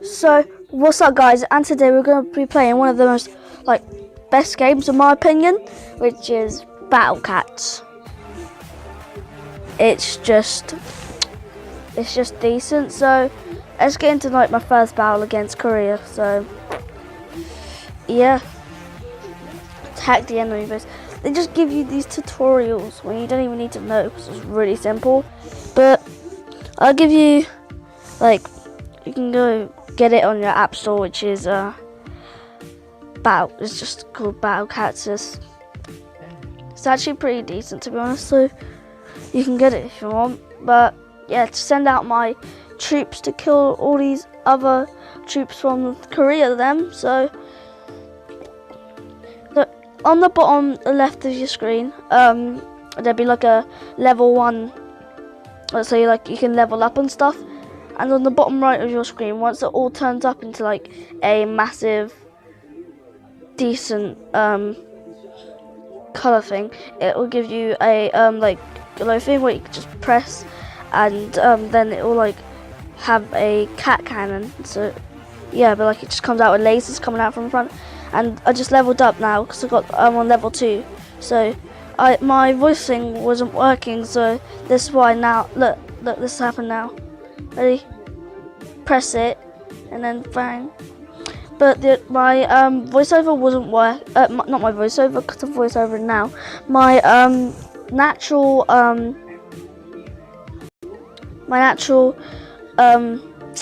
So, what's up guys, and today we're going to be playing one of the most, best games in my opinion, which is Battle Cats. It's just decent, so let's get into my first battle against Korea. So, yeah. Attack the enemy base. They just give you these tutorials when you don't even need to know, because it's really simple. But, I'll give you, you can go get it on your app store, which is it's just called Battle Cats. It's actually pretty decent, to be honest, so you can get it if you want. But yeah, to send out my troops to kill all these other troops from Korea then. So on the bottom left of your screen, there'll be like a level 1, so you can level up and stuff. And on the bottom right of your screen, once it all turns up into a massive, decent color thing, it will give you a glow thing where you can just press, and then it will have a cat cannon. So yeah, but it just comes out with lasers coming out from the front. And I just leveled up now because I'm on level 2. So my voice thing wasn't working, so this is why now. Look, this happened now. Ready? Press it, and then bang. But my voiceover wasn't work. Not my voiceover, because I'm voiceover now. My natural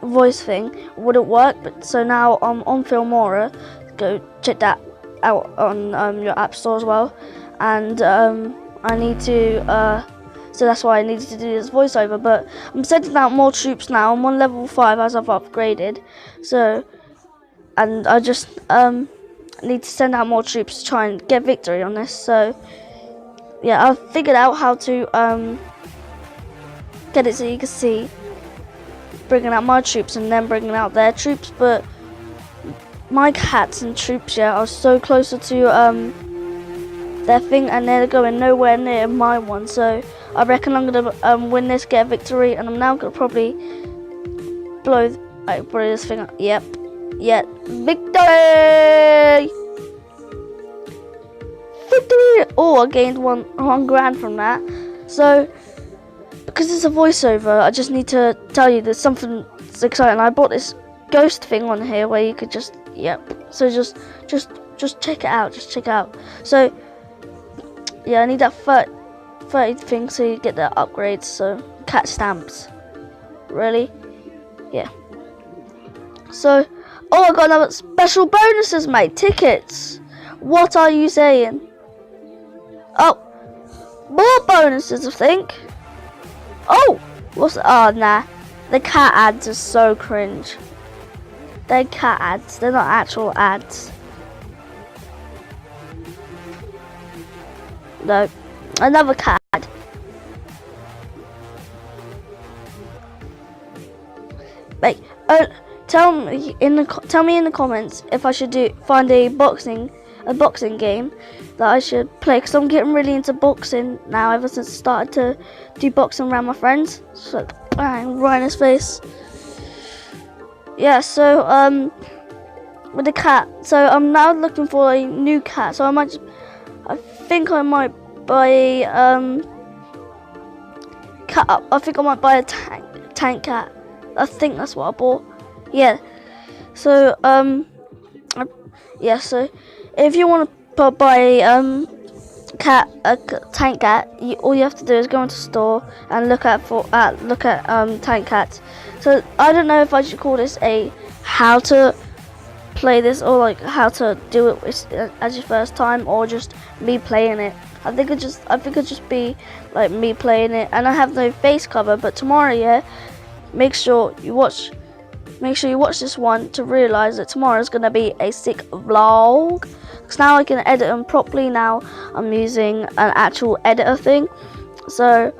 voice thing wouldn't work. But so now I'm on Filmora. Go check that out on your app store as well. And I need to. So that's why I needed to do this voiceover, but I'm sending out more troops now. I'm on level 5 as I've upgraded. So, and I just need to send out more troops to try and get victory on this. So, yeah, I've figured out how to get it so you can see bringing out my troops and then bringing out their troops. But my cats and troops, yeah, are so closer to their thing, and they're going nowhere near my one. So I reckon I'm gonna win this, get a victory, and I'm now gonna probably blow this thing up. Yep, victory! Victory! Oh, I gained one grand from that. So because it's a voiceover, I just need to tell you there's something exciting. I bought this ghost thing on here where you could just So just check it out. Just check it out. So yeah, I need that 30 thing so you get the upgrades. So cat stamps. Really? Yeah. So, oh, I got another special bonuses, mate. Tickets. What are you saying? Oh, more bonuses, I think. Oh, oh, nah. The cat ads are so cringe. They're cat ads. They're not actual ads. No, another cat. Like, tell me in the comments if I should find a boxing game that I should play, because I'm getting really into boxing now ever since I started to do boxing around my friends. So bang, right in his face. Yeah, so with the cat, so I'm now looking for a new cat. So I think I might buy a cat. I think I might buy a tank cat. I think that's what I bought. Yeah. So so if you want to buy a tank cat, all you have to do is go into store and look at tank cats. So I don't know if I should call this a how to play this, or how to do it as your first time, or just me playing it. I think it'd just be me playing it, and I have no face cover. But tomorrow, yeah, make sure you watch this one to realise that tomorrow is gonna be a sick vlog. Because now I can edit them properly. Now I'm using an actual editor thing, so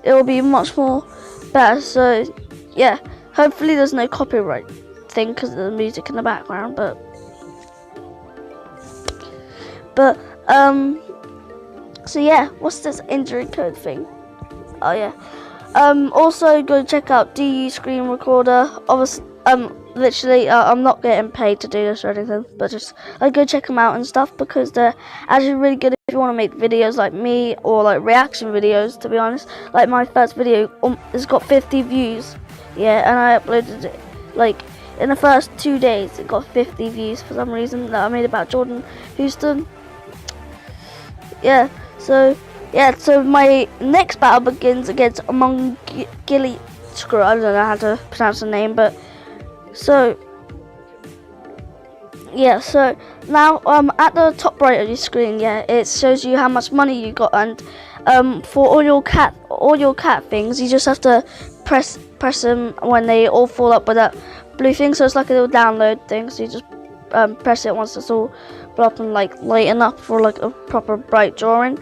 it will be much more better. So yeah, hopefully there's no copyright thing because of the music in the background. But so yeah, what's this injury code thing? Oh yeah, Also go check out DU Screen Recorder. Obviously, literally, I'm not getting paid to do this or anything, but just go check them out and stuff, because they're actually really good if you want to make videos like me, or like reaction videos. To be honest, like my first video has got 50 views. Yeah, and I uploaded it like in the first 2 days. It got 50 views for some reason that I made about Jordan Houston. Yeah, so my next battle begins against Gilly. Screw, I don't know how to pronounce the name, but so yeah. So now at the top right of your screen, yeah, it shows you how much money you got, and for all your cat things, you just have to press them when they all fall up with that blue thing. So it's like a little download thing. So you just press it once it's all up and like lighten up for like a proper bright drawing.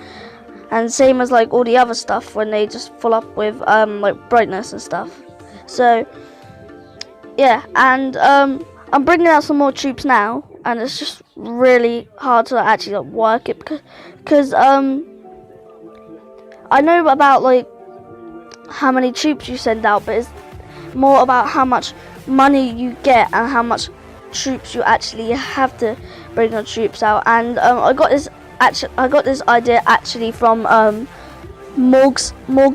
And same as like all the other stuff when they just fill up with like brightness and stuff. So yeah, and I'm bringing out some more troops now, and it's just really hard to actually like, work it, because I know about like how many troops you send out, but it's more about how much money you get and how much troops you actually have to bring your troops out. And I got this idea actually from Morg's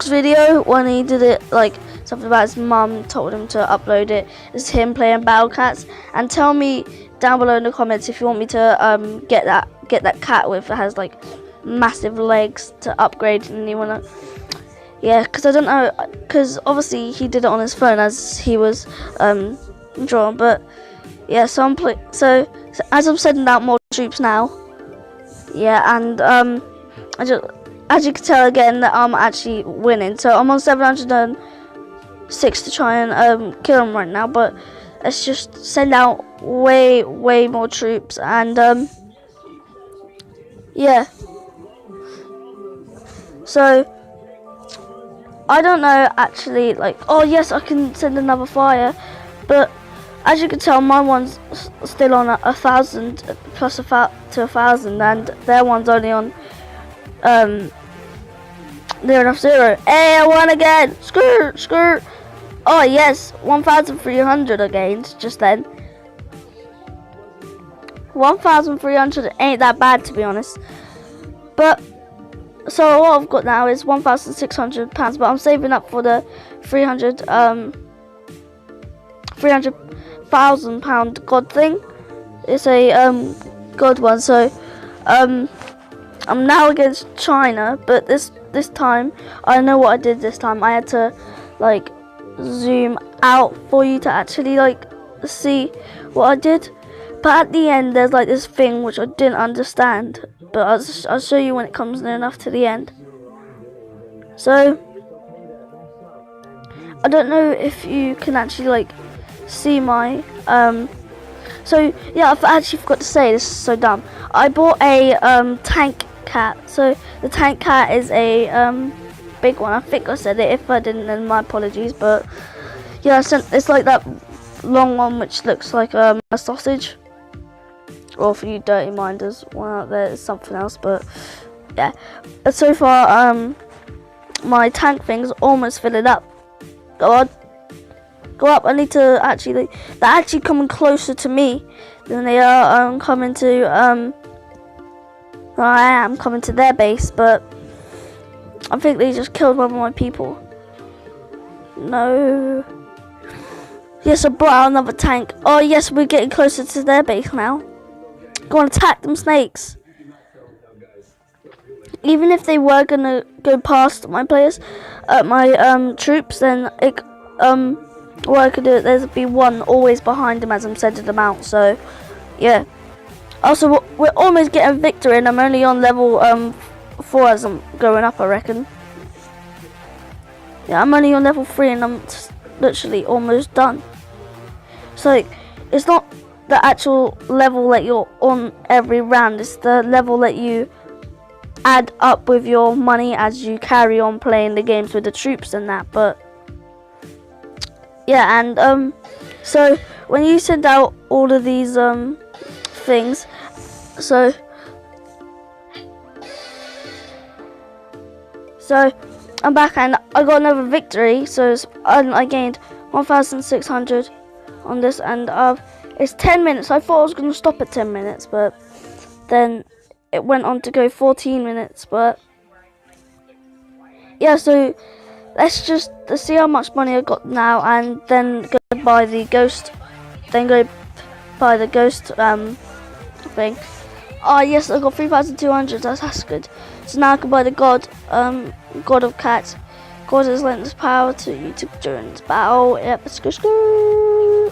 video, when he did it, like something about his mum told him to upload it. It's him playing Battle Cats. And tell me down below in the comments if you want me to get that cat with that has like massive legs to upgrade, and you wanna, yeah, because I don't know, because obviously he did it on his phone as he was drawn. But yeah, so so as I'm sending out more troops now. Yeah, and as you can tell again that I'm actually winning. So I'm on 706 to try and kill him right now. But let's just send out way more troops, and yeah. So I don't know actually, like, oh yes, I can send another fire, but as you can tell, my one's still on 1,000 plus to 1,000, and their one's only on 0.0. Hey, I won again! Screw! Oh yes, 1,300 I gained just then. 1,300 ain't that bad, to be honest. But so what I've got now is £1,600, but I'm saving up for the £300,000 god thing. It's a god one. So I'm now against China, but this time I know what I did this time. I had to like zoom out for you to actually like see what I did. But at the end there's like this thing which I didn't understand, but I'll show you when it comes near enough to the end. So I don't know if you can actually like see my so yeah, I actually forgot to say, this is so dumb. I bought a tank cat. So the tank cat is a big one. I think I said it. If I didn't, then my apologies. But yeah, it's like that long one which looks like a sausage. Or for you dirty minders, one out there is something else. But yeah, but so far my tank thing's almost filling up. Go on. Go up. I need to actually, they're actually coming closer to me than they are coming to I am coming to their base, but I think they just killed one of my people. No. Yes, I brought out another tank. Oh yes, we're getting closer to their base now. Go on, attack them snakes. Even if they were gonna go past my players, my troops, then it what I could do, there's be one always behind them as I'm sending them out. So yeah. Also, we're almost getting victory, and I'm only on level 4 as I'm going up, I reckon. Yeah, I'm only on level 3 and I'm literally almost done. So it's not the actual level that you're on every round, it's the level that you add up with your money as you carry on playing the games with the troops and that. But yeah, and so when you send out all of these things, so I'm back and I got another victory. So I gained 1,600 on this, and it's 10 minutes. I thought I was going to stop at 10 minutes, but then it went on to go 14 minutes. But yeah, so let's see how much money I got now, and then go buy the ghost. Then go buy the ghost thing. Oh yes, I got 3,200. That's good. So now I can buy the god of cats. God has lent this power to you during this battle. Yep, screw.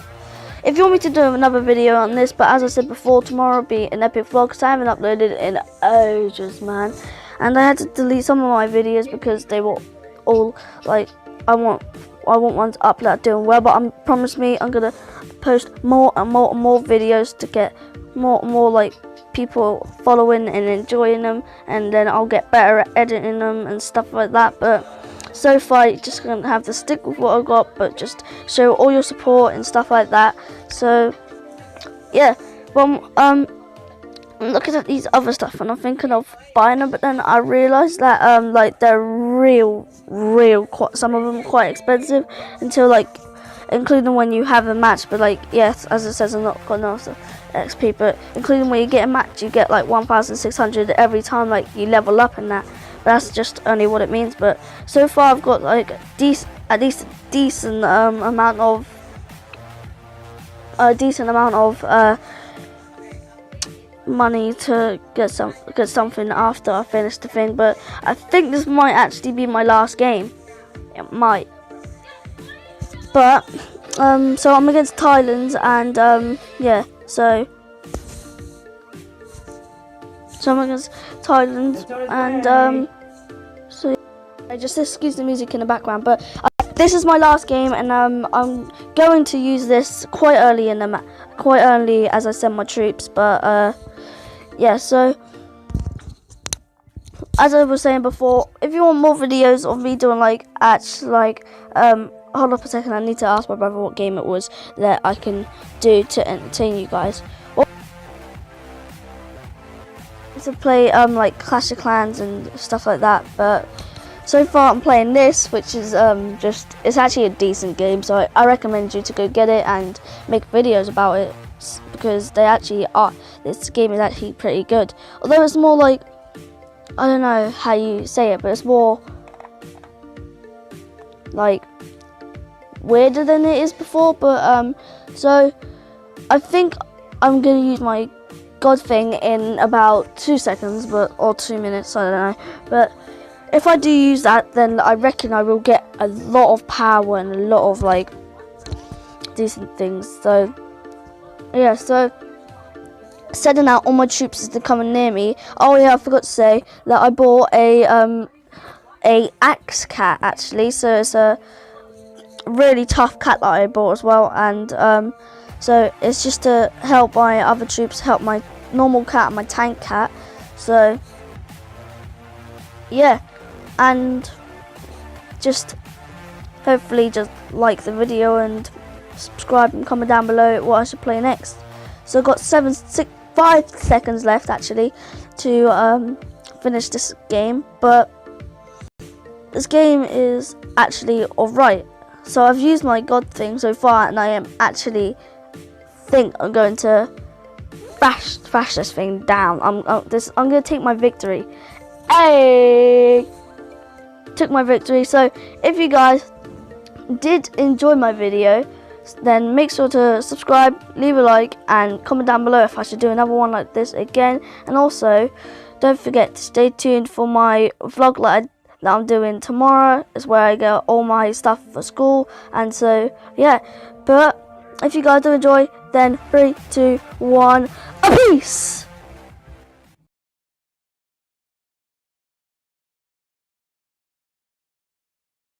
If you want me to do another video on this, but as I said before, tomorrow will be an epic vlog because I haven't uploaded in ages, man. And I had to delete some of my videos because they were all like, I want ones up that are doing well, but promise me I'm gonna post more and more videos to get more like people following and enjoying them, and then I'll get better at editing them and stuff like that. But so far you're just gonna have to stick with what I got, but just show all your support and stuff like that. So yeah, well I'm looking at these other stuff and I'm thinking of buying them, but then I realized that like they're real some of them quite expensive until like including when you have a match. But like, yes, as it says, I'm not got enough XP, but including when you get a match you get like 1,600 every time like you level up in that. But that's just only what it means. But so far I've got like at least a decent amount of money to get something after I finish the thing. But I think this might actually be my last game. It might. But so I'm against Thailand, and yeah, so I'm against Thailand, and so I just excuse the music in the background. But this is my last game, and I'm going to use this quite early as I send my troops. But yeah, so as I was saying before, if you want more videos of me doing hold up a second, I need to ask my brother what game it was that I can do to entertain you guys. Well, to play like Clash of Clans and stuff like that, but so far I'm playing this, which is it's actually a decent game, so I recommend you to go get it and make videos about it, because this game is actually pretty good. Although it's more like, I don't know how you say it, but it's more like weirder than it is before. But so I think I'm gonna use my god thing in about 2 seconds, or 2 minutes, I don't know. But if I do use that, then I reckon I will get a lot of power and a lot of like decent things. So yeah, so sending out all my troops as they're coming near me. Oh yeah, I forgot to say that I bought a axe cat actually. So it's a really tough cat that I bought as well, and so it's just to help my other troops, help my normal cat and my tank cat. So yeah, and just hopefully just like the video and subscribe and comment down below what I should play next. So I've got 5 seconds left actually to finish this game, but this game is actually alright. So I've used my god thing so far, and I am actually think I'm going to bash this thing down. I'm gonna take my victory. Hey, took my victory. So if you guys did enjoy my video, then make sure to subscribe, leave a like, and comment down below if I should do another one like this again. And also don't forget to stay tuned for my vlog that I'm doing tomorrow. Is where I get all my stuff for school. And so yeah, but if you guys do enjoy, then 3, 2, 1, a peace.